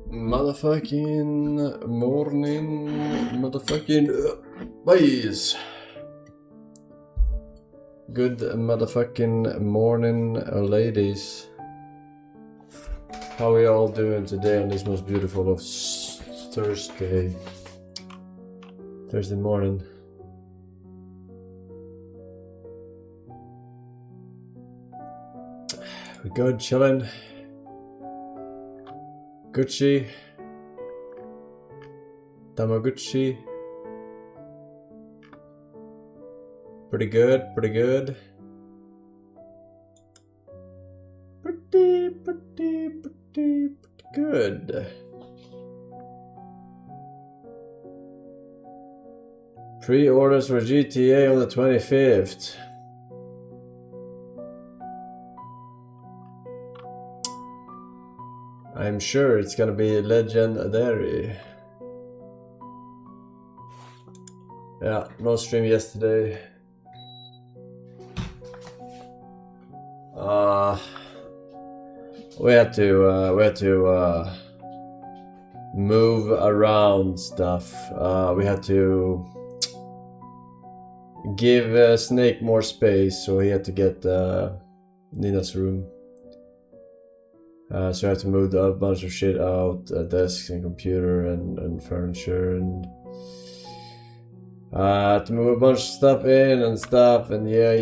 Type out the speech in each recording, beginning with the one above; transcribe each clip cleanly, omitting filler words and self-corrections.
motherfucking morning, motherfucking boys. Good motherfucking morning, ladies. How are you all doing today on this most beautiful of Thursday morning? We good, chilling. Gucci. Tamaguchi. Pretty good, pretty good. Pretty good. Pre-orders for GTA on the 25th. I'm sure it's gonna be legendary. Yeah, no stream yesterday. We had to move around stuff. We had to give Snake more space, so he had to get Nina's room. So I had to move a bunch of shit out, desks and computer and furniture, and to move a bunch of stuff in and stuff, and yeah.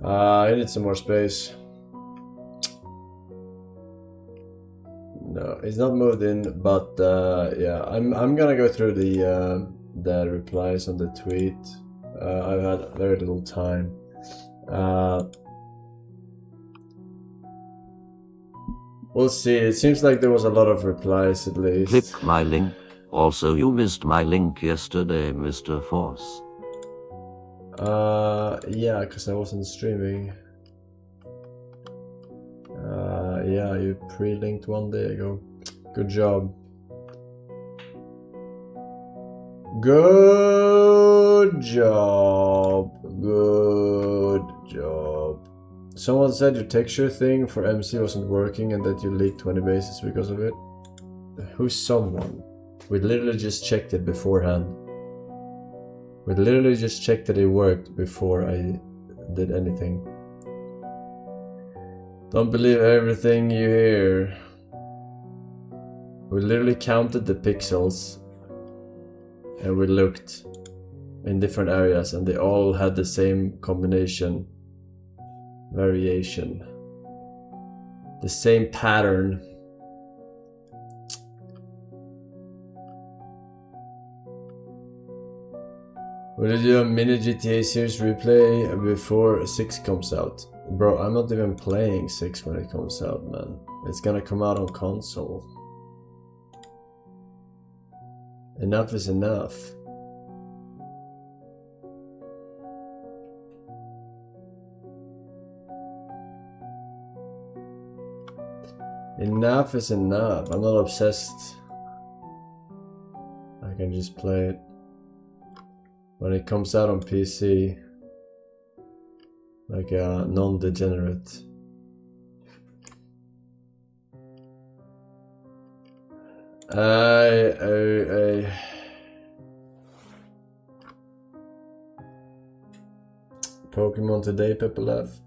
I need some more space. No, he's not moved in, but yeah, I'm gonna go through the replies on the tweet. I've had very little time. We'll see. It seems like there was a lot of replies at least. Click my link. Also, you missed my link yesterday, Mr. Force. Yeah, because I wasn't streaming. Yeah, you pre-linked 1 day ago. Good job. Good job. Good job. Someone said your texture thing for MC wasn't working and that you leaked 20 bases because of it. Who's someone? We literally just checked it beforehand. We literally just checked that it worked before I did anything. Don't believe everything you hear. We literally counted the pixels and we looked in different areas and they all had the same combination, variation, the same pattern. Will you do a mini GTA series replay before 6 comes out? Bro, I'm not even playing 6 when it comes out, man. It's gonna come out on console. Enough is enough. Enough is enough. I'm not obsessed. I can just play it when it comes out on PC. Like a non-degenerate. Pokemon today, Pepelev.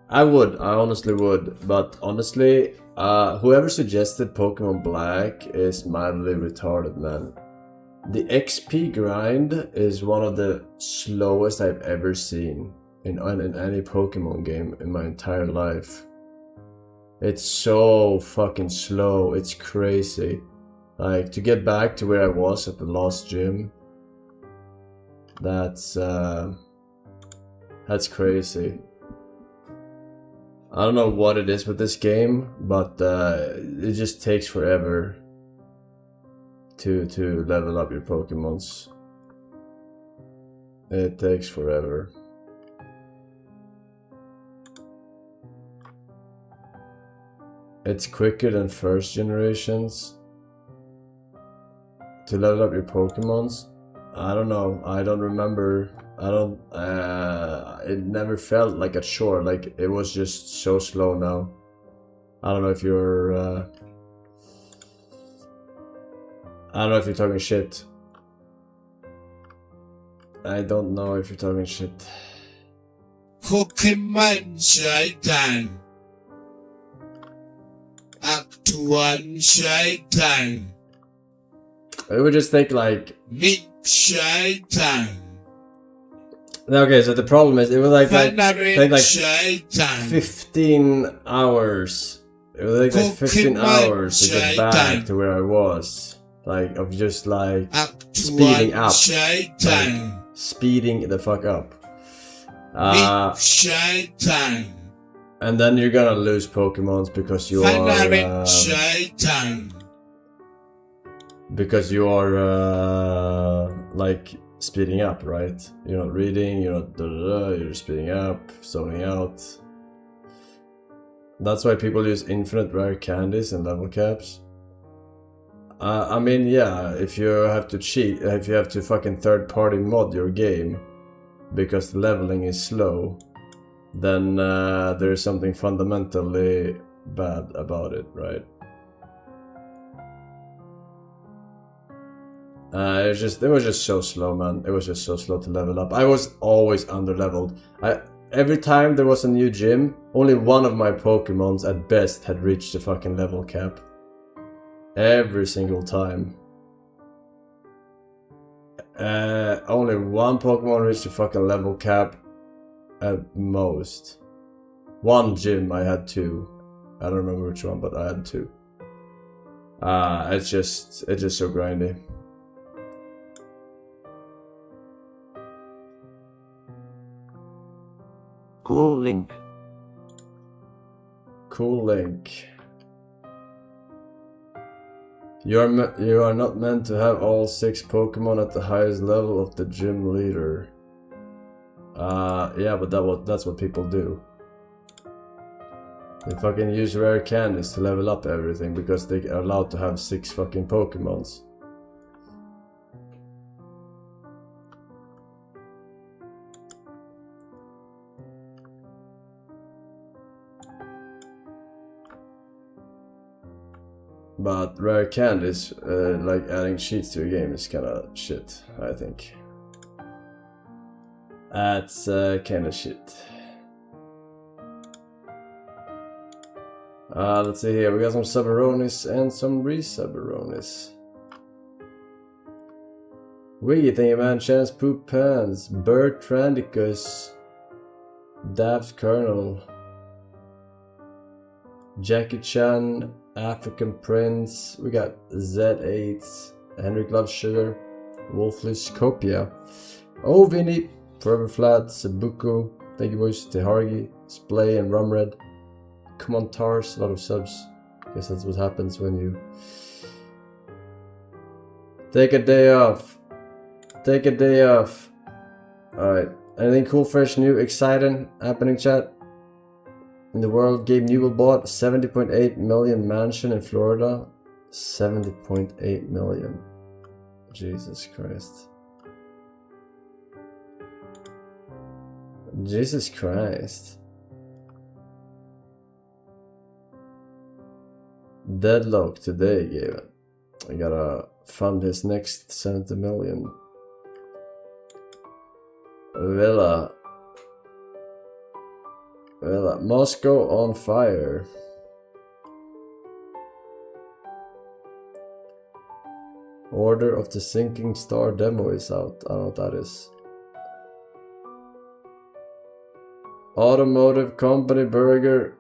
I honestly would, but honestly, whoever suggested Pokemon Black is mildly retarded, man. The XP grind is one of the slowest I've ever seen in any Pokemon game in my entire life. It's so fucking slow, it's crazy. Like, to get back to where I was at the last gym, that's crazy. I don't know what it is with this game, but it just takes forever to level up your Pokemons. It takes forever. It's quicker than first generations to level up your Pokemons. I don't know. I don't remember. I don't. It never felt like a chore. Like it was just so slow now. I don't know if you're. I don't know if you're talking shit. I don't know if you're talking shit. Pokemon Shaitan. Act 1 Shaitan. It would just take like. Meet Shaitan. Okay, so the problem is it was like take like Shaitan. 15 hours. It would take like 15 hours to get back to where I was. Like of just like speeding up. Like, speeding the fuck up. And then you're gonna lose Pokemons because you are like speeding up, right? You're not reading, you're not you're speeding up, zoning out. That's why people use infinite rare candies and level caps. I mean, yeah, if you have to cheat, if you have to fucking third-party mod your game because the leveling is slow, then there's something fundamentally bad about it, right? It was just so slow, man. It was just so slow to level up. I was always under-leveled. Every time there was a new gym, only one of my Pokemons at best had reached the fucking level cap. Every single time. Only one Pokemon reached the fucking level cap at most. One gym I had 2. I don't remember which one, but I had 2. It's just so grindy. Cool Link. Cool Link. You are not meant to have all 6 Pokemon at the highest level of the gym leader. Yeah, but that's what people do. They fucking use rare candies to level up everything because they are allowed to have 6 fucking Pokemons. But rare candies, like adding cheats to your game is kinda shit, I think. That's kinda shit. Let's see here, we got some Sabaronis and some Resabaronis. Wiggy, thank you man, Chance Poop Pants, Bertrandicus, Daft Colonel, Jackie Chan, African Prince, we got Z8, Henrik Loves Sugar, Wolfly Scopia, Oh Vinny, Forever Flat, Sabuku, thank you boys, Tehargi, Splay and Rumred. Come on Tars, a lot of subs. Guess that's what happens when you take a day off. Take a day off. Alright, anything cool, fresh, new, exciting happening chat? In the world, Gabe Newell bought 70.8 million mansion in Florida. 70.8 million. Jesus Christ. Jesus Christ. Deadlock today, Gabe. I gotta fund his next 70 million. Villa. Moscow on fire. Order of the Sinking Star demo is out. I don't know what that is. Automotive company Burger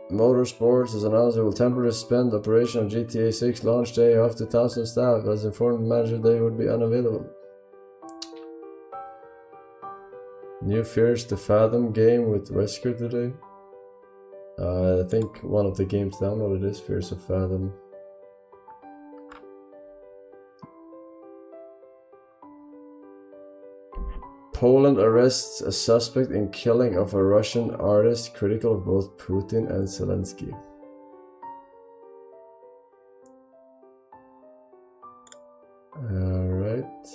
Motorsports has announced it will temporarily suspend operation on GTA 6 launch day after 2,000 staff. As informed manager, they would be unavailable. New Fears to Fathom game with Wesker today. I think one of the games downloaded is Fears of Fathom. Poland arrests a suspect in killing of a Russian artist critical of both Putin and Zelensky. Alright.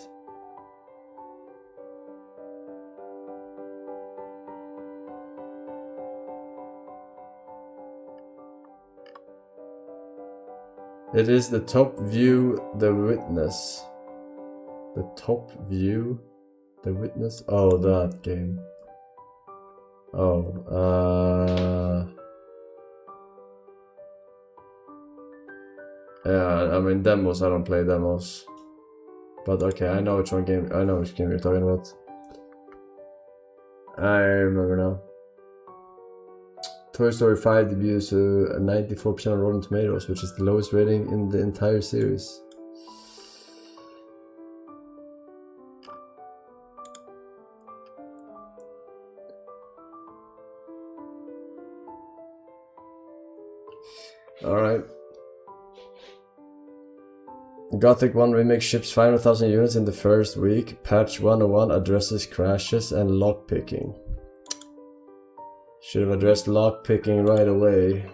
It is the top view, the witness. The top view, the witness. Oh, that game. Oh, yeah, I mean demos, I don't play demos. But okay, I know which game you're talking about. I remember now. Toy Story 5 debuts a 94% on Rotten Tomatoes, which is the lowest rating in the entire series. Alright. Gothic 1 Remake ships 500,000 units in the first week. Patch 101 addresses crashes and lockpicking. Should have addressed lockpicking right away.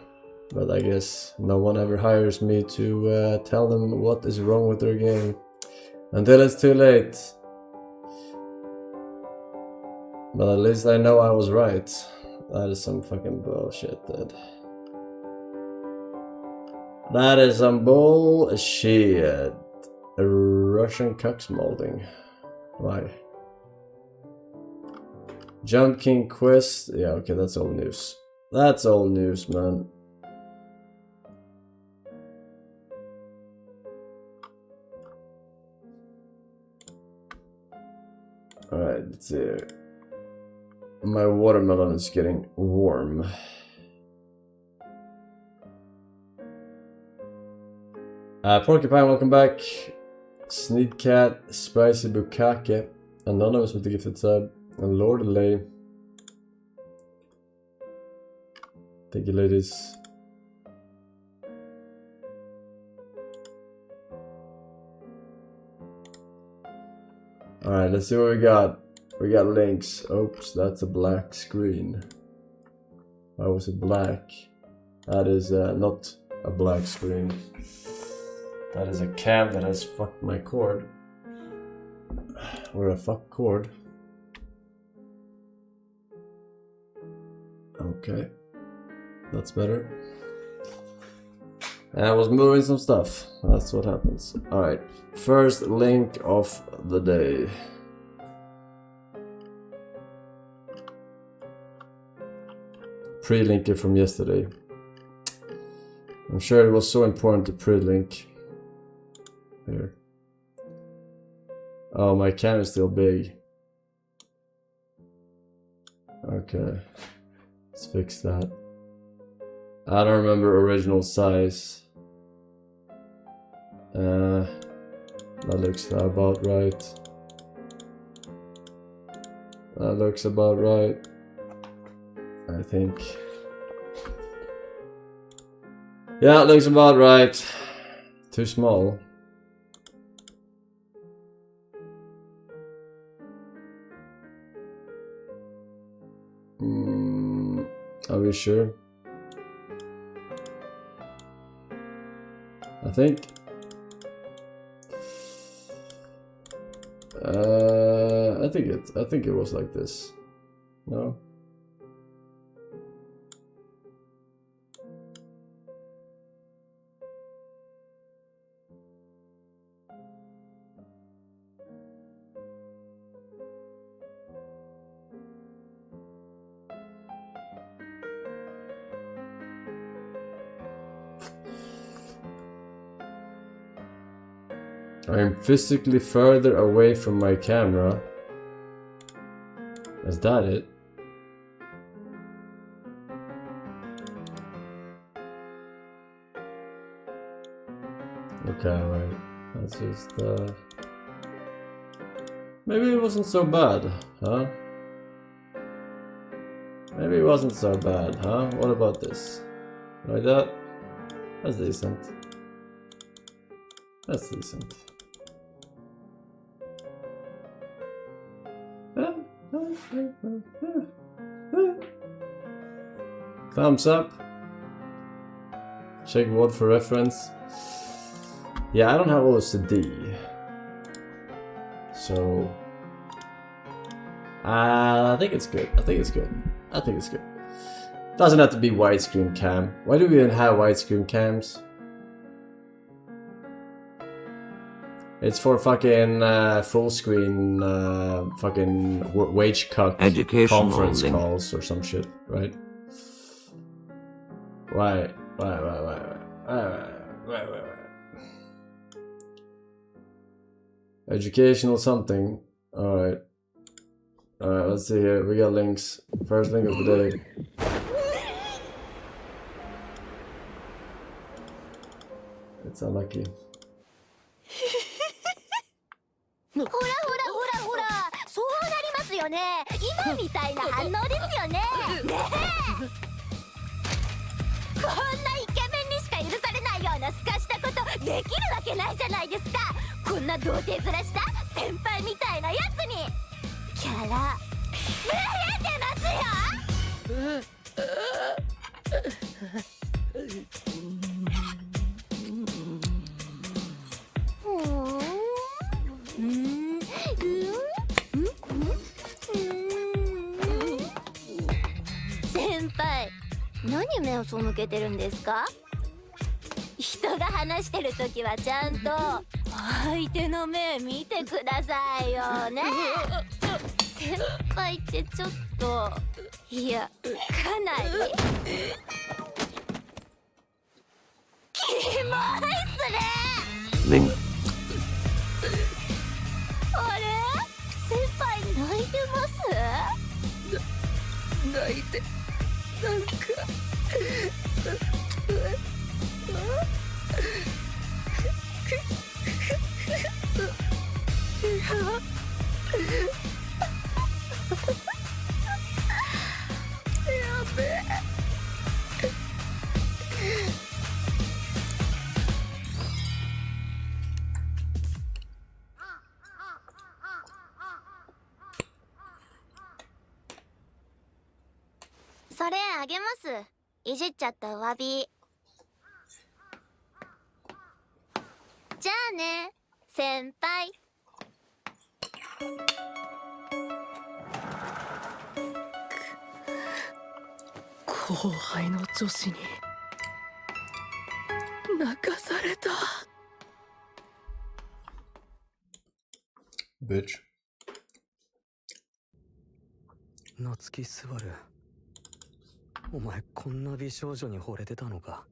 But I guess no one ever hires me to tell them what is wrong with their game. Until it's too late. But at least I know I was right. That is some fucking bullshit, dude. That is some bullshit. A Russian cucks molding. Why? Jump King Quest. Yeah, okay, that's old news. That's old news, man. Alright, let's see. My watermelon is getting warm. Porcupine, welcome back. Sneak Cat, Spicy Bukake, Anonymous with the gifted sub, and Lord Lay. Thank you, ladies. Alright, let's see what we got. We got links. Oops, that's a black screen. Why was it black? That is not a black screen. That is a cam that has fucked my cord. Or a fuck cord. Okay. That's better. And I was moving some stuff. That's what happens. Alright. First link of the day. Pre-linker from yesterday. I'm sure it was so important to pre-link. Here. Oh, my cam is still big. Okay. Let's fix that. I don't remember original size. That looks about right. That looks about right. I think. Yeah, it looks about right. Too small. Are we sure? I think. I think it was like this. No. I am physically further away from my camera. Is that it? Okay, right. That's just maybe it wasn't so bad, huh? Maybe it wasn't so bad, huh? What about this? Like that? That's decent. That's decent. Thumbs up. Check word for reference. Yeah, I don't have OCD. So I think it's good. I think it's good. I think it's good. Doesn't have to be widescreen cam. Why do we even have widescreen cams? It's for fucking full screen fucking wage cut Educational conference link. calls or some shit, right? Right. Educational something. Alright. Alright, let's see here. We got links. First link of the day. It's unlucky. ほらほらほらほら、そうなりますよね。今みたいな反応ですよね。ねえ、こんなイケメンにしか許されないようなすかしたことできるわけないじゃないですか。こんな童貞面した先輩みたいなやつにキャラブレてますよ。先輩、何目を背けてるんですか？人が話してるときはちゃんと相手の目見てくださいよね。先輩ってちょっと、いや、かなりキモいっすね。 Link. あれ？先輩泣いてます？泣いてなんかやべえ。それあげます。いじっちゃったお詫び。じゃあね、先輩。後輩の女子に泣かされた。Bitch. 夏木すばる、お前こんな美少女に惚れてたのか。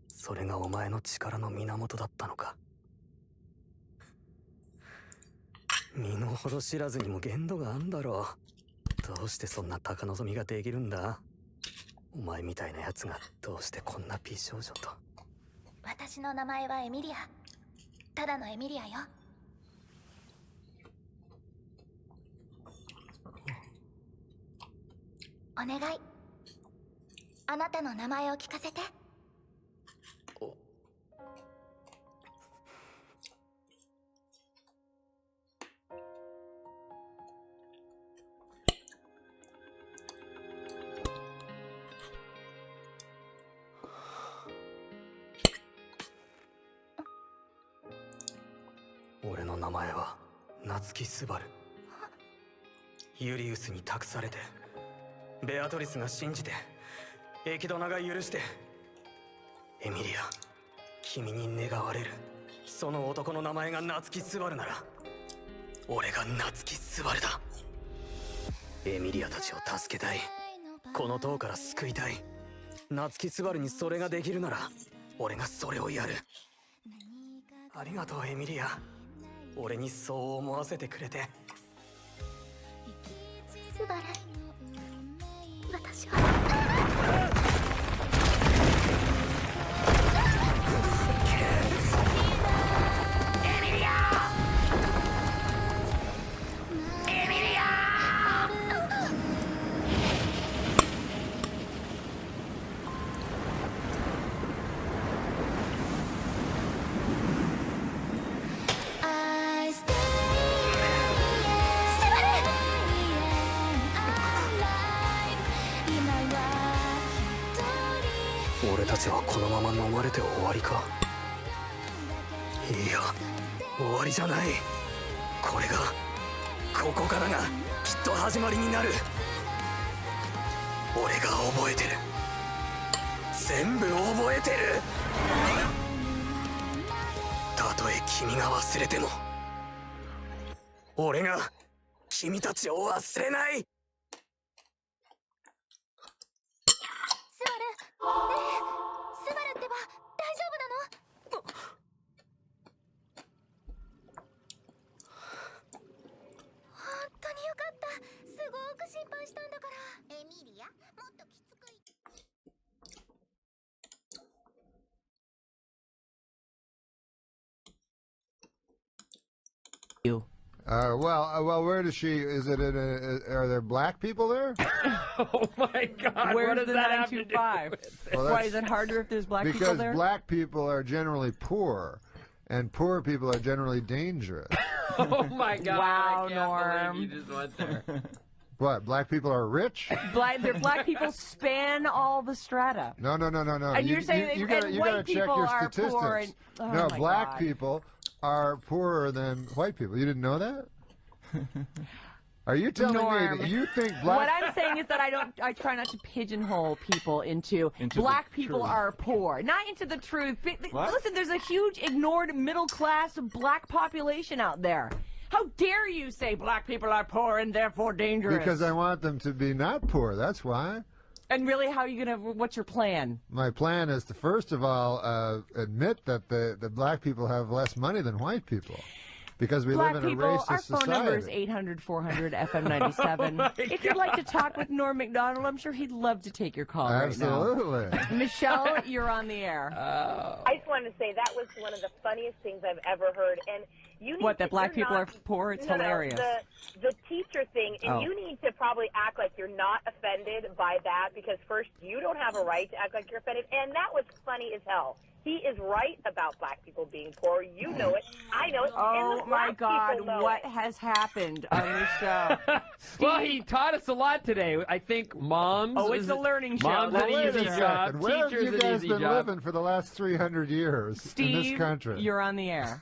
それがお前の力の源だったのか。身の程知らずにも限度があんだろう。どうしてそんな高望みができるんだ。お前みたいなやつがどうしてこんな美少女と。私の名前はエミリア。ただのエミリアよ。お願い。あなたの名前を聞かせて。俺の名前は夏木すばる。ユリウスに託されて、ベアトリスが信じて、エキドナが許して。エミリア、君に願われるその男の名前が夏木すばるなら、俺が夏木すばるだ。エミリアたちを助けたい。この塔から救いたい。夏木すばるにそれができるなら、俺がそれをやる。ありがとうエミリア。俺にそう思わせてくれて。スバル、私は俺たちはこのまま飲まれて終わりか。いや、終わりじゃない。これが、ここからがきっと始まりになる。俺が覚えてる。全部覚えてる。たとえ君が忘れても俺が君たちを忘れない。スバル、ねえ、スバルってば大丈夫なの？本当によかった。すごく心配したんだから。エミリア、もっときつく言って。Well, where does she? Is it in are there black people there? Oh my God! Where's what does the that have to do 925? with it? Well, Why that's- is it harder if there's black people Because there? black people are generally poor, and poor people are generally dangerous. Oh my God! Wow, I can't Norm. believe you just went there. What? Black people are rich? Black people span all the strata. No. And you're saying you that gotta, you white gotta check people your are statistics. poor and- oh no, my black God. people are poorer than white people. You didn't know that? Are you telling Norm. me that you think black? What I'm saying is that I try not to pigeonhole people into black people truth. are poor, not into the truth. What? Listen, there's a huge ignored middle class black population out there. How dare you say black people are poor and therefore dangerous? Because I want them to be not poor. That's why. And really, how are you gonna? What's your plan? My plan is to first of all admit that the black people have less money than white people. Because we Black live in a people, racist our phone society. number is 800-400-FM97. If you'd like to talk with Norm MacDonald, I'm sure he'd love to take your call Absolutely. right now. Michelle, you're on the air. I just wanted to say that was one of the funniest things I've ever heard. And you need What, to, that black you're people not, are poor? It's no, hilarious. No, the teacher thing, and Oh. you need to probably act like you're not offended by that, because first, you don't have a right to act like you're offended, and that was funny as hell. He is right about black people being poor. You know it. I know it. Oh, and the my black God, people know what it. has happened on this show? Well, he taught us a lot today. I think moms. Oh, it's a learning show. Mom's That's an Wait a easy second. job. Where have Teacher's you an guys easy been job. living for the last 300 years in Steve, this country? you're on the air.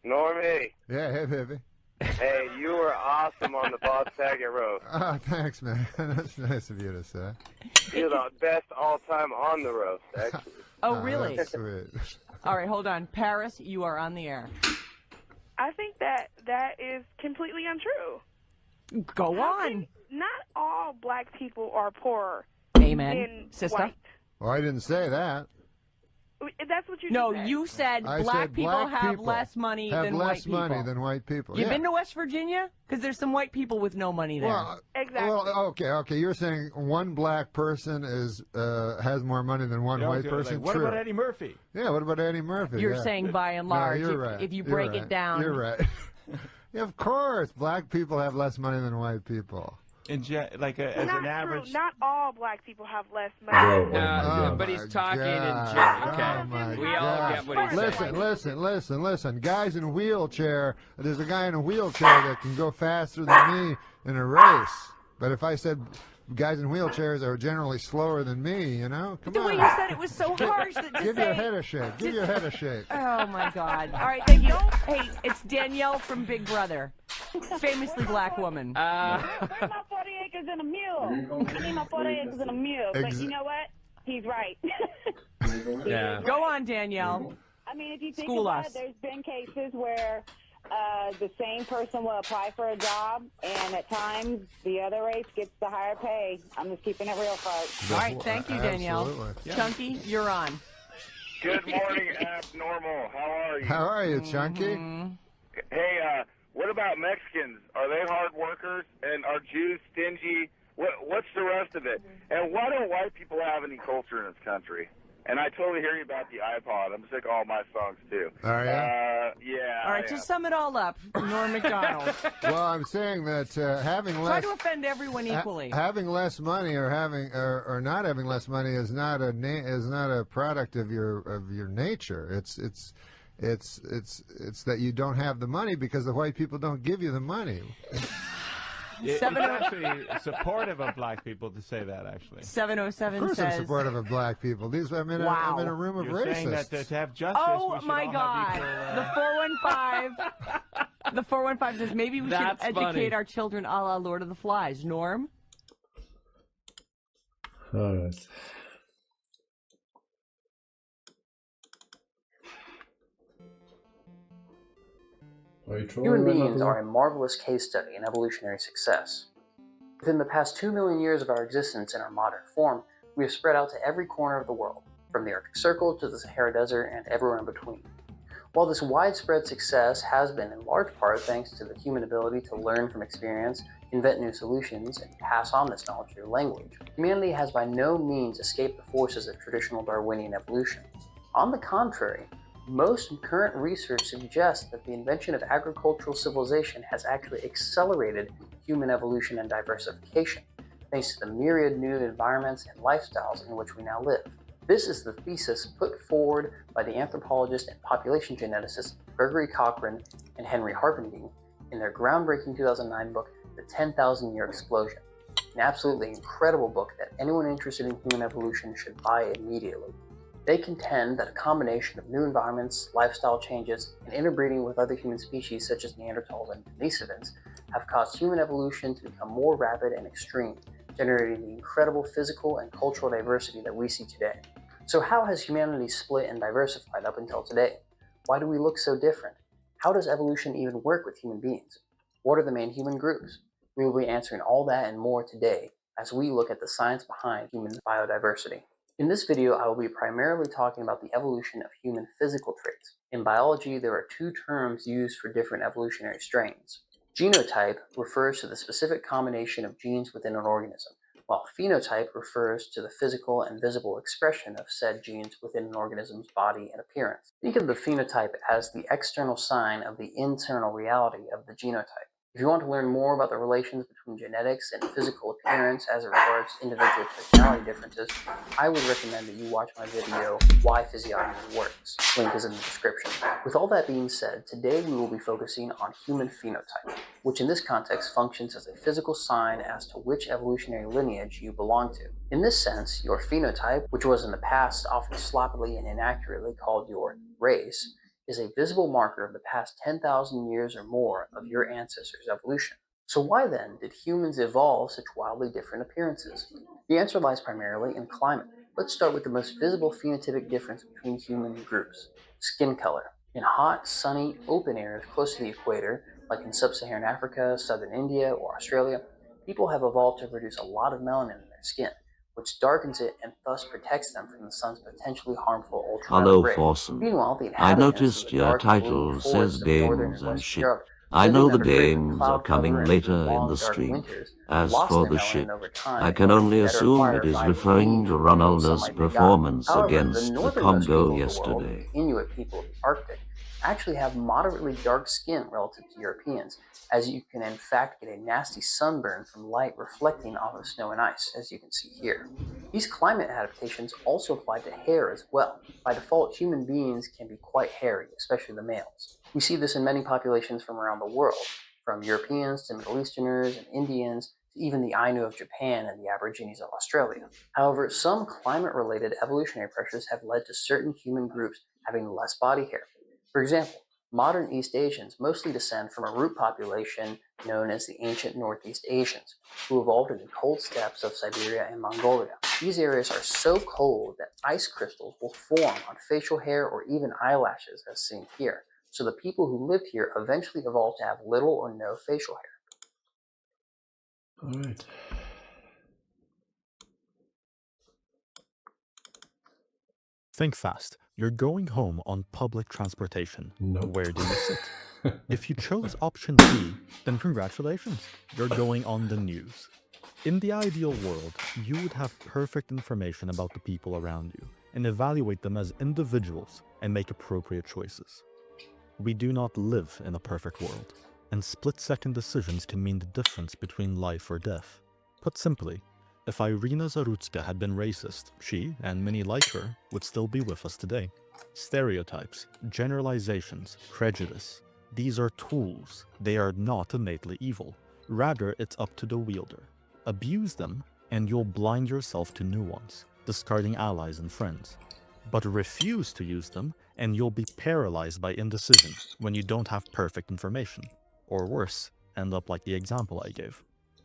Normie, Yeah, hey, baby. hey, you were awesome on the Bob Saget roast. Oh, thanks, man. That's nice of you to say. You're the best all-time on the roast, actually. Oh, really? That's sweet. All right, hold on. Paris, you are on the air. I think that is completely untrue. Go on. Not all black people are poorer Amen. than Sister? white. Well, I didn't say that. That's what you No, just said. you said I black said people black have people less money have than less white people. money than white people. You've yeah. been to West Virginia? Because there's some white people with no money there. Well, Exactly. well, okay. You're saying one black person has more money than one white person. What True. about Eddie Murphy? Yeah. What about Eddie Murphy? You're yeah. saying by and No, large, you're right. if you You're break right. it down. You're right. Yeah, of course, black people have less money than white people. As Not an true. average. Not all black people have less money. Bro, Oh but my he's talking in God. general. Oh Okay, my we all God. get what he's saying. Listen. Guys in wheelchair. There's a guy in a wheelchair that can go faster than me in a race. But if I said guys in wheelchairs are generally slower than me, you know, come The on. way you said it was so harsh that to Give say... your head a shake. Give your head a shake. Oh, my God. All right, thank you. Hey, it's Danielle from Big Brother. Famously black woman. Where's my 40 acres and a mule? I need my 40 acres and a mule. But you know what? He's right. Yeah. Go on, Danielle. I mean, if you think School about us. it, there's been cases where the same person will apply for a job, and at times the other race gets the higher pay. I'm just keeping it real, folks. All right, thank you, Danielle. Absolutely. Chunky, you're on. Good morning, Abnormal. How are you? How are you, Chunky? Mm-hmm. Hey, what about Mexicans? Are they hard workers? And are Jews stingy? What's the rest of it? And why don't white people have any culture in this country? And I totally hear you about the iPod. I'm sick of all my songs, too. Are you? Yeah. All right, to sum it all up, Norm MacDonald. Well, I'm saying that having Try less to offend everyone equally. having less money or having or not having less money is not a product of your nature. It's that you don't have the money because the white people don't give you the money. It's actually supportive of black people to say that, actually. 707 Of course, says... I'm supportive of black people. I'm in a room of You're saying racists. that to have justice, Oh, we should my all God. have equal, The 415 says maybe we should That's educate funny. our children a la Lord of the Flies. Norm? All right. Human beings are a marvelous case study in evolutionary success. Within the past 2 million years of our existence in our modern form, we have spread out to every corner of the world, from the Arctic Circle to the Sahara Desert and everywhere in between. While this widespread success has been in large part thanks to the human ability to learn from experience, invent new solutions, and pass on this knowledge through language, humanity has by no means escaped the forces of traditional Darwinian evolution. On the contrary, most current research suggests that the invention of agricultural civilization has actually accelerated human evolution and diversification, thanks to the myriad new environments and lifestyles in which we now live. This is the thesis put forward by the anthropologist and population geneticist Gregory Cochrane and Henry Harpending in their groundbreaking 2009 book, The 10,000-Year Explosion, an absolutely incredible book that anyone interested in human evolution should buy immediately. They contend that a combination of new environments, lifestyle changes, and interbreeding with other human species such as Neanderthals and Denisovans have caused human evolution to become more rapid and extreme, generating the incredible physical and cultural diversity that we see today. So how has humanity split and diversified up until today? Why do we look so different? How does evolution even work with human beings? What are the main human groups? We will be answering all that and more today as we look at the science behind human biodiversity. In this video, I will be primarily talking about the evolution of human physical traits. In biology, there are two terms used for different evolutionary strains. Genotype refers to the specific combination of genes within an organism, while phenotype refers to the physical and visible expression of said genes within an organism's body and appearance. Think of the phenotype as the external sign of the internal reality of the genotype. If you want to learn more about the relations between genetics and physical appearance as it regards individual personality differences, I would recommend that you watch my video, Why Physiognomy Works. Link is in the description. With all that being said, today we will be focusing on human phenotype, which in this context functions as a physical sign as to which evolutionary lineage you belong to. In this sense, your phenotype, which was in the past often sloppily and inaccurately called your race, is a visible marker of the past 10,000 years or more of your ancestors' evolution. So why then did humans evolve such wildly different appearances? The answer lies primarily in climate. Let's start with the most visible phenotypic difference between human groups: skin color. In hot, sunny, open areas close to the equator, like in sub-Saharan Africa, southern India, or Australia, people have evolved to produce a lot of melanin in their skin, which darkens it and thus protects them from the sun's potentially harmful ultraviolet Hello, rays. Forsen. Meanwhile, the I inhabitants noticed of the your dark and gloomy title forests says of northern games and and western shit. Europe, I living know the under frequent games cloud are coming cover and later through in long, the dark stream. winters, As lost for their the melanin shit, over time I in can order to only better assume acquire it is vitamin referring D to from the little Ronaldo's sunlight they got. performance However, the against the northernmost Congo people of the world, yesterday. the Inuit people of the Arctic, actually have moderately dark skin relative to Europeans, as you can in fact get a nasty sunburn from light reflecting off of snow and ice, as you can see here. These climate adaptations also apply to hair as well. By default, human beings can be quite hairy, especially the males. We see this in many populations from around the world, from Europeans to Middle Easterners and Indians, to even the Ainu of Japan and the Aborigines of Australia. However, some climate-related evolutionary pressures have led to certain human groups having less body hair. For example, modern East Asians mostly descend from a root population known as the ancient Northeast Asians, who evolved in the cold steppes of Siberia and Mongolia. These areas are so cold that ice crystals will form on facial hair or even eyelashes, as seen here. So the people who lived here eventually evolved to have little or no facial hair. All right. Think fast. You're going home on public transportation. Nope. Where do you sit? If you chose option B, then congratulations. You're going on the news. In the ideal world, you would have perfect information about the people around you and evaluate them as individuals and make appropriate choices. We do not live in a perfect world, and split-second decisions can mean the difference between life or death. Put simply, if Irina Zarutska had been racist, she, and many like her, would still be with us today. Stereotypes, generalizations, prejudice. These are tools. They are not innately evil. Rather, it's up to the wielder. Abuse them, and you'll blind yourself to new ones, discarding allies and friends. But refuse to use them, and you'll be paralyzed by indecision when you don't have perfect information. Or worse, end up like the example I gave.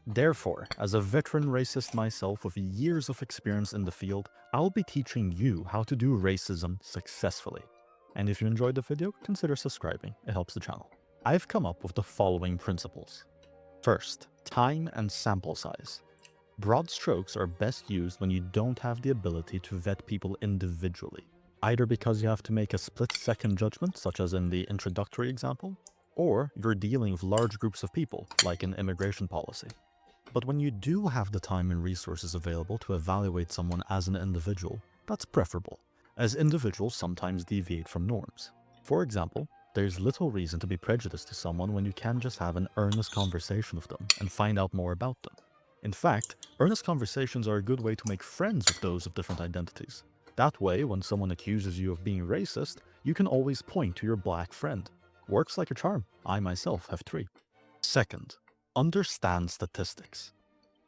Therefore, as a veteran racist myself with years of experience in the field, I'll be teaching you how to do racism successfully. And if you enjoyed the video, consider subscribing, it helps the channel. I've come up with the following principles. First, time and sample size. Broad strokes are best used when you don't have the ability to vet people individually, either because you have to make a split-second judgment, such as in the introductory example, or you're dealing with large groups of people, like in immigration policy. But when you do have the time and resources available to evaluate someone as an individual, that's preferable, as individuals sometimes deviate from norms. For example, there's little reason to be prejudiced to someone when you can just have an earnest conversation with them and find out more about them. In fact, earnest conversations are a good way to make friends with those of different identities. That way, when someone accuses you of being racist, you can always point to your black friend. Works like a charm. I myself have 3. Second, understand statistics.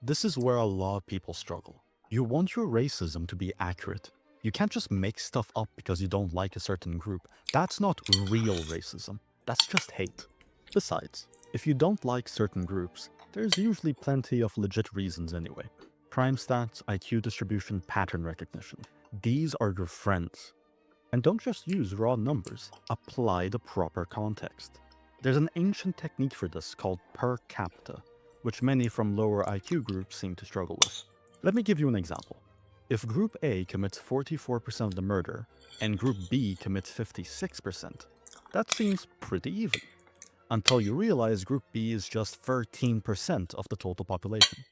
This is where a lot of people struggle. You want your racism to be accurate. You can't just make stuff up because you don't like a certain group. That's not real racism. That's just hate. Besides, if you don't like certain groups, there's usually plenty of legit reasons anyway. Crime stats, IQ distribution, pattern recognition. These are your friends. And don't just use raw numbers. Apply the proper context. There's an ancient technique for this called per capita, which many from lower IQ groups seem to struggle with. Let me give you an example. If Group A commits 44% of the murder, and Group B commits 56%, that seems pretty even. Until you realize Group B is just 13% of the total population.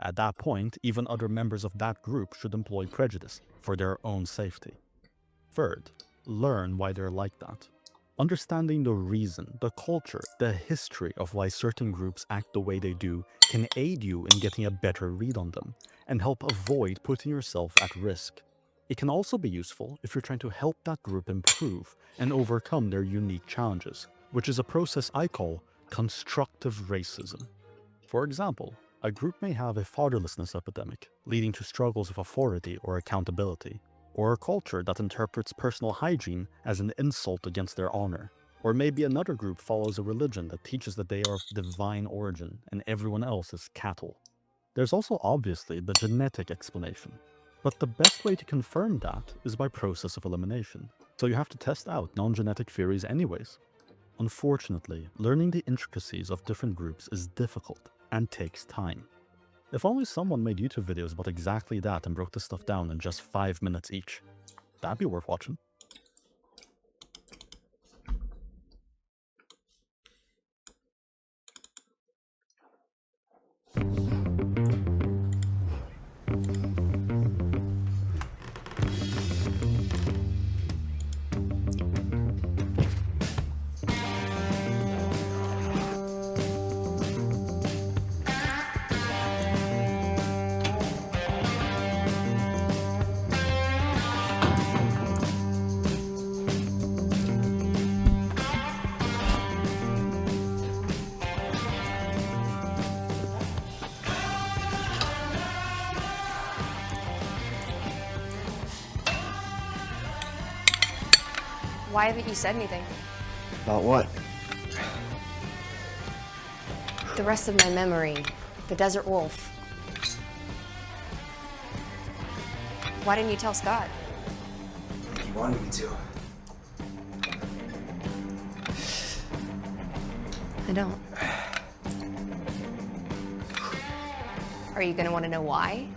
At that point, even other members of that group should employ prejudice for their own safety. Third, learn why they're like that. Understanding the reason, the culture, the history of why certain groups act the way they do can aid you in getting a better read on them and help avoid putting yourself at risk. It can also be useful if you're trying to help that group improve and overcome their unique challenges, which is a process I call constructive racism. For example, a group may have a fatherlessness epidemic, leading to struggles with authority or accountability, or a culture that interprets personal hygiene as an insult against their honor. Or maybe another group follows a religion that teaches that they are of divine origin and everyone else is cattle. There's also obviously the genetic explanation, but the best way to confirm that is by process of elimination, so you have to test out non-genetic theories anyways. Unfortunately, learning the intricacies of different groups is difficult and takes time. If only someone made YouTube videos about exactly that and broke this stuff down in just 5 minutes each. That'd be worth watching. Why haven't you said anything? About what? The rest of my memory. The desert wolf. Why didn't you tell Scott? You wanted me to. I don't. Are you gonna want to know why?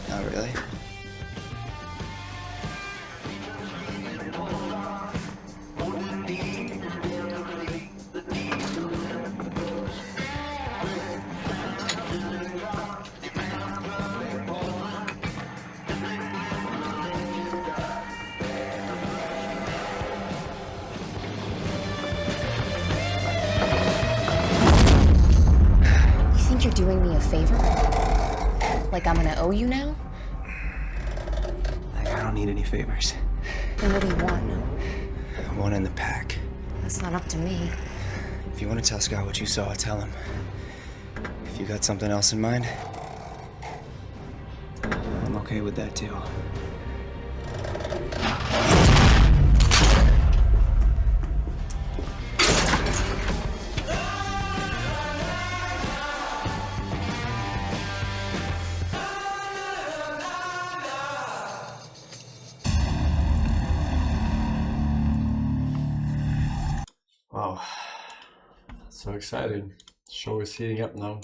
Not really. You think you're doing me a favor? Like I'm gonna owe you now? I don't need any favors. Then what do you want? One in the pack. That's not up to me. If you want to tell Scott what you saw, tell him. If you got something else in mind, I'm okay with that too. Wow. So exciting. Show is heating up now.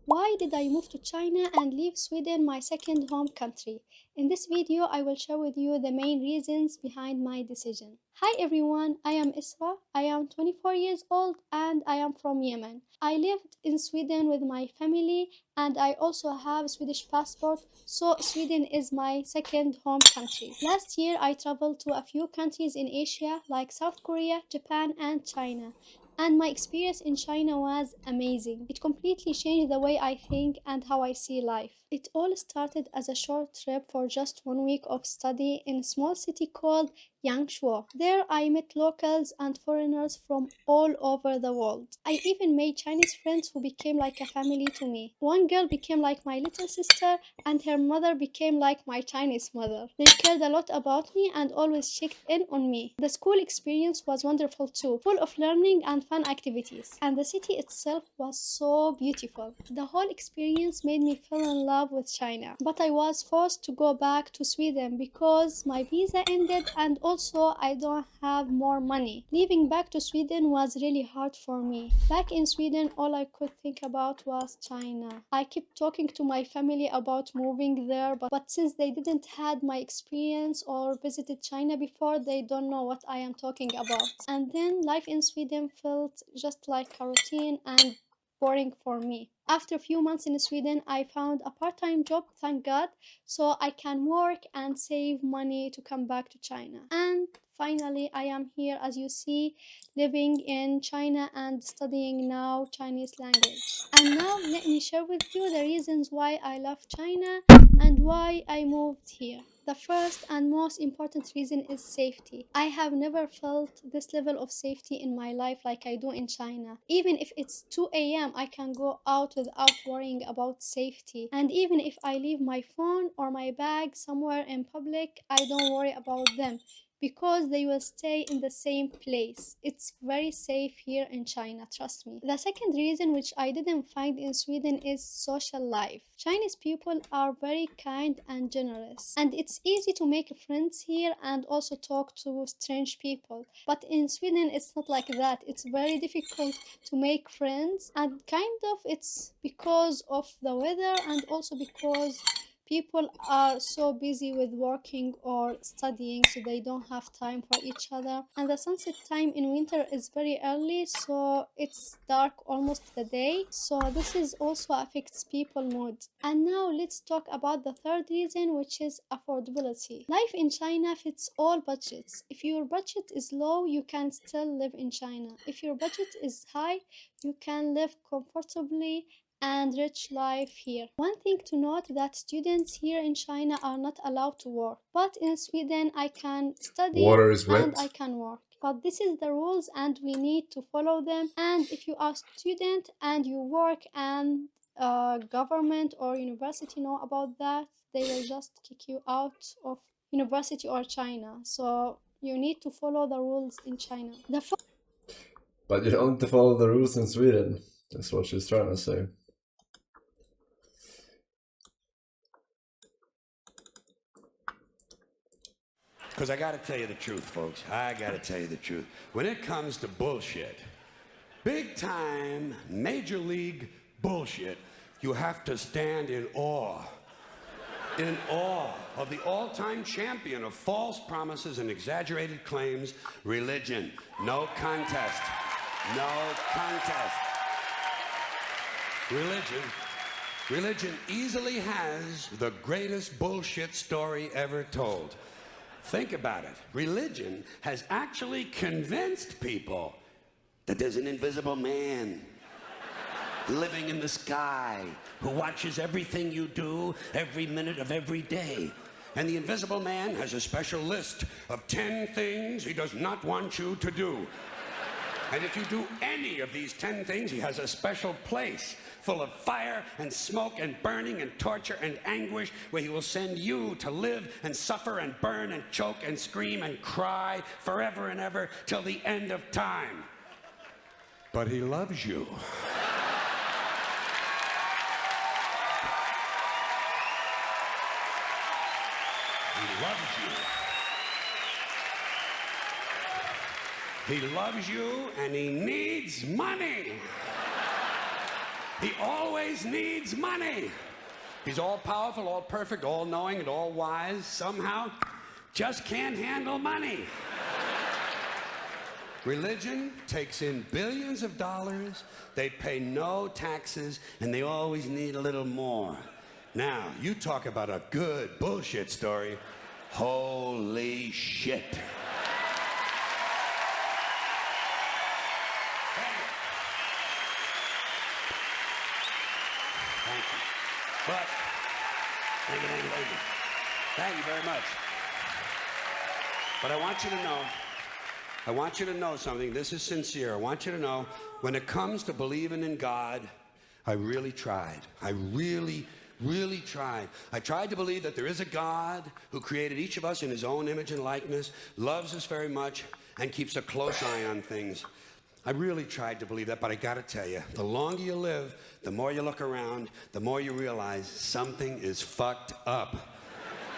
Why did I move to China and leave Sweden, my second home country? In this video, I will share with you the main reasons behind my decision. Hi everyone, I am Isra. I am 24 years old and I am from Yemen. I lived in Sweden with my family and I also have a Swedish passport, so Sweden is my second home country. Last year, I traveled to a few countries in Asia like South Korea, Japan and China. And my experience in China was amazing. It completely changed the way I think and how I see life. It all started as a short trip for just 1 week of study in a small city called Yangshuo. There I met locals and foreigners from all over the world. I even made Chinese friends who became like a family to me. One girl became like my little sister and her mother became like my Chinese mother. They cared a lot about me and always checked in on me. The school experience was wonderful too, full of learning and fun activities. And the city itself was so beautiful. The whole experience made me fall in love with China. But I was forced to go back to Sweden because my visa ended and also I don't have more money. Leaving back to Sweden was really hard for me. Back in Sweden, all I could think about was China. I kept talking to my family about moving there, but since they didn't had my experience or visited China before, they don't know what I am talking about. And then life in Sweden felt just like a routine and boring for me. After a few months in Sweden, I found a part-time job, thank God, so I can work and save money to come back to China. And finally, I am here, as you see, living in China and studying now Chinese language. And now let me share with you the reasons why I love China and why I moved here. The first and most important reason is safety. I have never felt this level of safety in my life like I do in China. Even if it's 2 a.m., I can go out without worrying about safety. And even if I leave my phone or my bag somewhere in public, I don't worry about them, because they will stay in the same place. It's very safe here in China, trust me. The second reason, which I didn't find in Sweden, is social life. Chinese people are very kind and generous, and it's easy to make friends here and also talk to strange people. But in Sweden, it's not like that. It's very difficult to make friends, and kind of it's because of the weather and also because people are so busy with working or studying, so they don't have time for each other. And the sunset time in winter is very early, so it's dark almost the day. So this is also affects people's mood. And now let's talk about the third reason, which is affordability. Life in China fits all budgets. If your budget is low, you can still live in China. If your budget is high, you can live comfortably and rich life here. One thing to note that students here in China are not allowed to work, but in Sweden I can study Water is and wet. I can work. But this is the rules and we need to follow them. And if you are a student and you work and government or university know about that, they will just kick you out of university or China. So you need to follow the rules in China. But you don't follow the rules in Sweden. That's what she's trying to say. Because I gotta tell you the truth, folks. I gotta tell you the truth. When it comes to bullshit, big time, major league bullshit, you have to stand in awe. In awe of the all-time champion of false promises and exaggerated claims, religion. No contest. No contest. Religion easily has the greatest bullshit story ever told. Think about it. Religion has actually convinced people that there's an invisible man living in the sky who watches everything you do every minute of every day. And the invisible man has a special list of 10 things he does not want you to do. And if you do any of these 10 things, he has a special place full of fire and smoke and burning and torture and anguish, where he will send you to live and suffer and burn and choke and scream and cry forever and ever till the end of time. But he loves you. He loves you. He loves you and he needs money. He always needs money. He's all powerful, all perfect, all knowing, and all wise. Somehow, just can't handle money. Religion takes in billions of dollars, they pay no taxes, and they always need a little more. Now, you talk about a good bullshit story. Holy shit. Thank you. But, thank you. Thank you very much. But I want you to know something. This is sincere. I want you to know, when it comes to believing in God, I really tried. I really tried. I tried to believe that there is a God who created each of us in his own image and likeness, loves us very much, and keeps a close eye on things. I really tried to believe that, but I gotta tell you, the longer you live, the more you look around, the more you realize something is fucked up.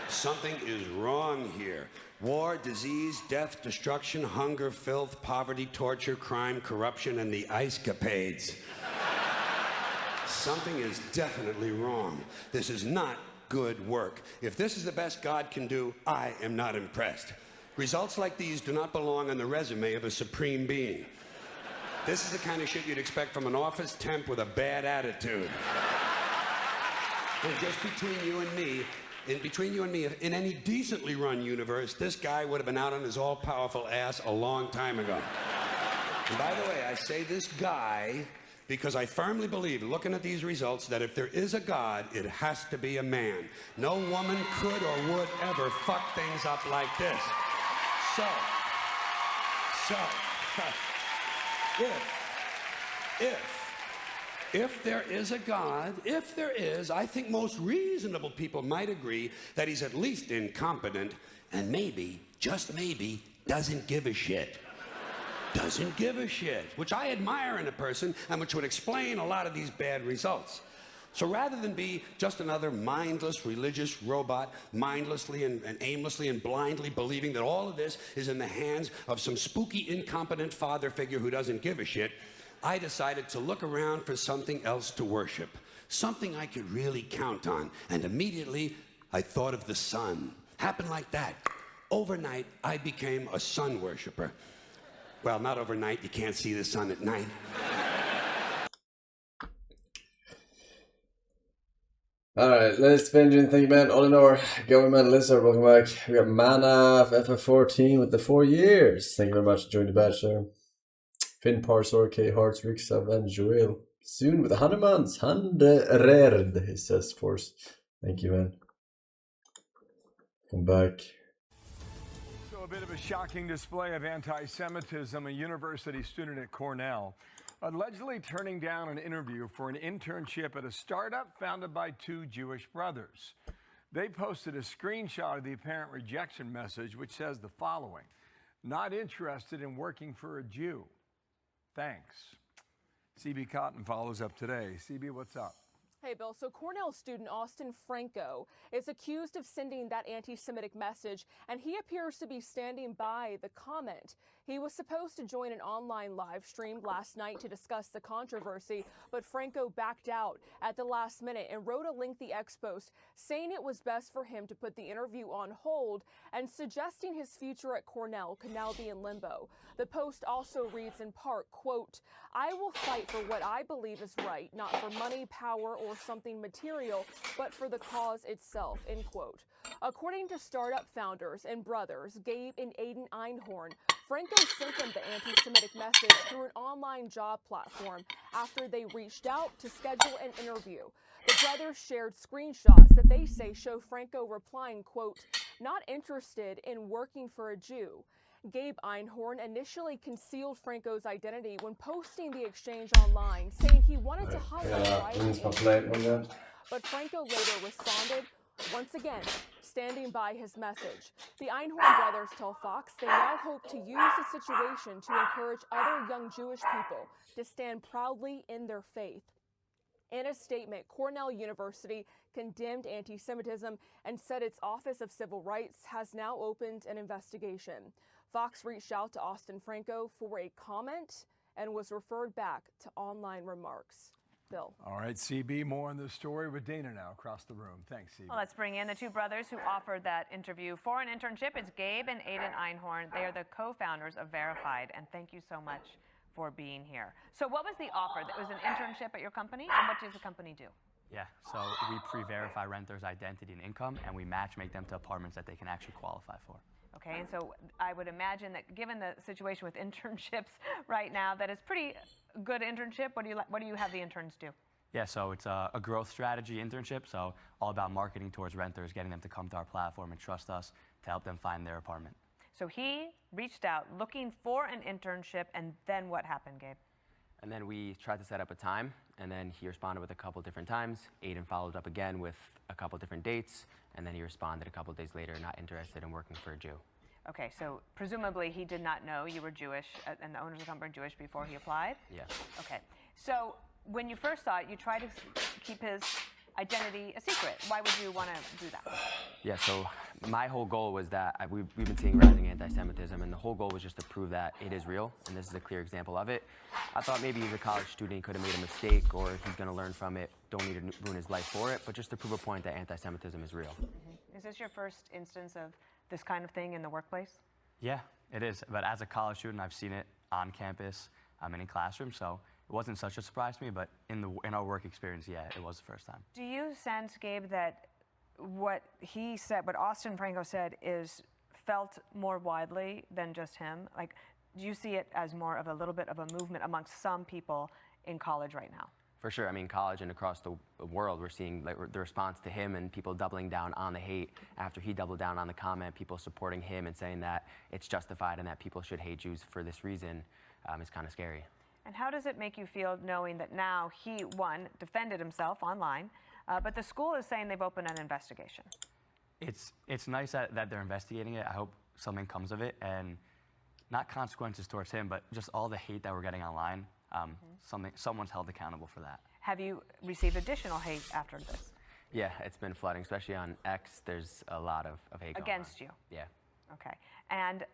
Something is wrong here. War, disease, death, destruction, hunger, filth, poverty, torture, crime, corruption, and the ice capades. Something is definitely wrong. This is not good work. If this is the best God can do, I am not impressed. Results like these do not belong on the resume of a supreme being. This is the kind of shit you'd expect from an office temp with a bad attitude. And just between you and me, in any decently run universe, this guy would have been out on his all-powerful ass a long time ago. And by the way, I say this guy because I firmly believe, looking at these results, that if there is a God, it has to be a man. No woman could or would ever fuck things up like this. If there is a God, I think most reasonable people might agree that he's at least incompetent and maybe, just maybe, doesn't give a shit. Doesn't give a shit, which I admire in a person and which would explain a lot of these bad results. So rather than be just another mindless religious robot, mindlessly and aimlessly and blindly believing that all of this is in the hands of some spooky, incompetent father figure who doesn't give a shit, I decided to look around for something else to worship, something I could really count on. And immediately, I thought of the sun. Happened like that. Overnight, I became a sun worshiper. Well, not overnight. You can't see the sun at night. Alright, let's finish in. Thank you, man. All in our government listener, welcome back. We got Mana FF14 with the 4 years. Thank you very much for joining the batch there. Finn Parsor, K Hearts, Rick Sub, and Joel. Soon with 100 months. 100, he says, Force. Thank you, man. Come back. So a bit of a shocking display of anti-Semitism. A university student at Cornell allegedly turning down an interview for an internship at a startup founded by 2 Jewish brothers. They posted a screenshot of the apparent rejection message, which says the following: "Not interested in working for a Jew. Thanks." CB Cotton follows up today. CB, what's up? Hey, Bill. So Cornell student Austin Franco is accused of sending that anti-Semitic message, and he appears to be standing by the comment. He was supposed to join an online live stream last night to discuss the controversy, but Franco backed out at the last minute and wrote a lengthy ex-post saying it was best for him to put the interview on hold and suggesting his future at Cornell could now be in limbo. The post also reads in part, quote, "I will fight for what I believe is right, not for money, power, or something material, but for the cause itself," end quote. According to startup founders and brothers, Gabe and Aiden Einhorn, Franco sent them the anti-Semitic message through an online job platform after they reached out to schedule an interview. The brothers shared screenshots that they say show Franco replying, quote, "Not interested in working for a Jew." Gabe Einhorn initially concealed Franco's identity when posting the exchange online, saying he wanted to highlight but Franco later responded, once again, standing by his message. The Einhorn brothers tell Fox they now hope to use the situation to encourage other young Jewish people to stand proudly in their faith. In a statement, Cornell University condemned anti-Semitism and said its Office of Civil Rights has now opened an investigation. Fox reached out to Austin Franco for a comment and was referred back to online remarks. Bill. All right, CB, more on this story with Dana now across the room. Thanks, CB. Well, let's bring in the two brothers who offered that interview for an internship. It's Gabe and Aiden Einhorn. They are the co-founders of Verified, and thank you so much for being here. So what was the offer? That was an internship at your company, and what does the company do? Yeah, so we pre-verify renters' identity and income, and we match-make them to apartments that they can actually qualify for. Okay, and so I would imagine that given the situation with internships right now, that it's pretty good internship. What do you have the interns do? Yeah, so it's a growth strategy internship, so all about marketing towards renters, getting them to come to our platform and trust us to help them find their apartment. So he reached out looking for an internship, and then what happened, Gabe? And then we tried to set up a time, and then he responded with a couple different times. Aiden followed up again with a couple different dates, and then he responded a couple days later, not interested in working for a Jew. Okay, so presumably he did not know you were Jewish and the owners of the company were Jewish before he applied? Yeah. Okay, so when you first saw it, you tried to keep his identity a secret. Why would you want to do that? Yeah, so my whole goal was that we've been seeing rising anti-Semitism, and the whole goal was just to prove that it is real, and this is a clear example of it. I thought maybe he's a college student, he could have made a mistake, or he's going to learn from it, don't need to ruin his life for it, but just to prove a point that anti-Semitism is real. Mm-hmm. Is this your first instance of this kind of thing in the workplace? Yeah, it is, but as a college student, I've seen it on campus and in classrooms, so it wasn't such a surprise to me, but in our work experience, yeah, it was the first time. Do you sense, Gabe, that what he said, what Austin Franco said, is felt more widely than just him? Like, do you see it as more of a little bit of a movement amongst some people in college right now? For sure, I mean, college and across the world, we're seeing like, the response to him and people doubling down on the hate. After he doubled down on the comment, people supporting him and saying that it's justified and that people should hate Jews for this reason is kind of scary. And how does it make you feel knowing that now he, one, defended himself online, but the school is saying they've opened an investigation? It's nice that they're investigating it. I hope something comes of it, and not consequences towards him, but just all the hate that we're getting online. Someone's held accountable for that. Have you received additional hate after this? Yeah, it's been flooding, especially on X. There's a lot of hate going against on. you? Yeah. Okay. And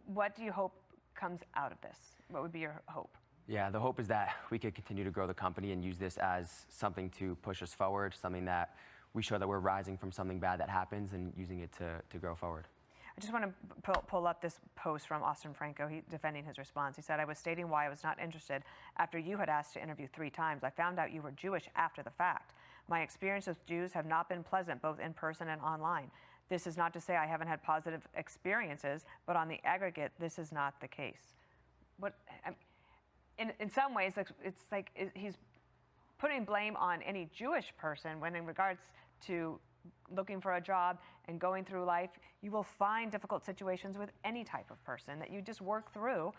what do you hope comes out of this? What would be your hope? Yeah, the hope is that we could continue to grow the company and use this as something to push us forward, something that we show that we're rising from something bad that happens and using it to grow forward. I just want to pull up this post from Austin Franco, defending his response. He said, "I was stating why I was not interested after you had asked to interview 3 times. I found out you were Jewish after the fact. My experience with Jews have not been pleasant, both in person and online. This is not to say I haven't had positive experiences, but on the aggregate, this is not the case." In some ways, it's like he's putting blame on any Jewish person when in regards to looking for a job and going through life, you will find difficult situations with any type of person that you just work through.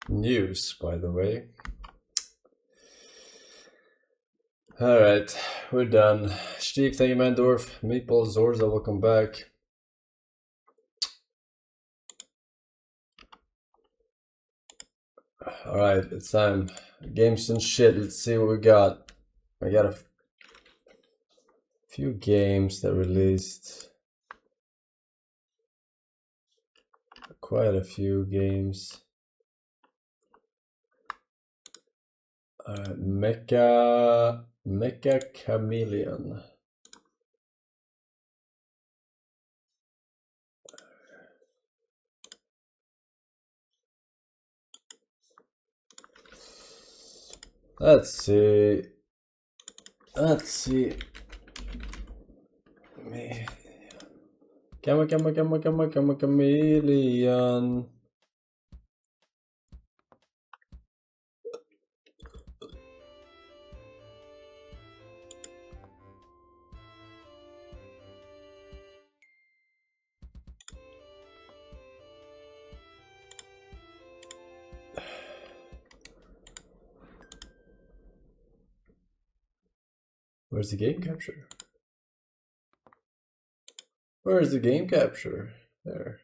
News, by the way. Alright, we're done. Steve, thank you, Mandorf. Meatball, Zorza, welcome back. Alright, it's time. Games and shit, let's see what we got. I got a few games that released. Quite a few games. Mecha Chameleon. Let's see. Me. Chameleon. Where's the game capture? Where's the game capture? There.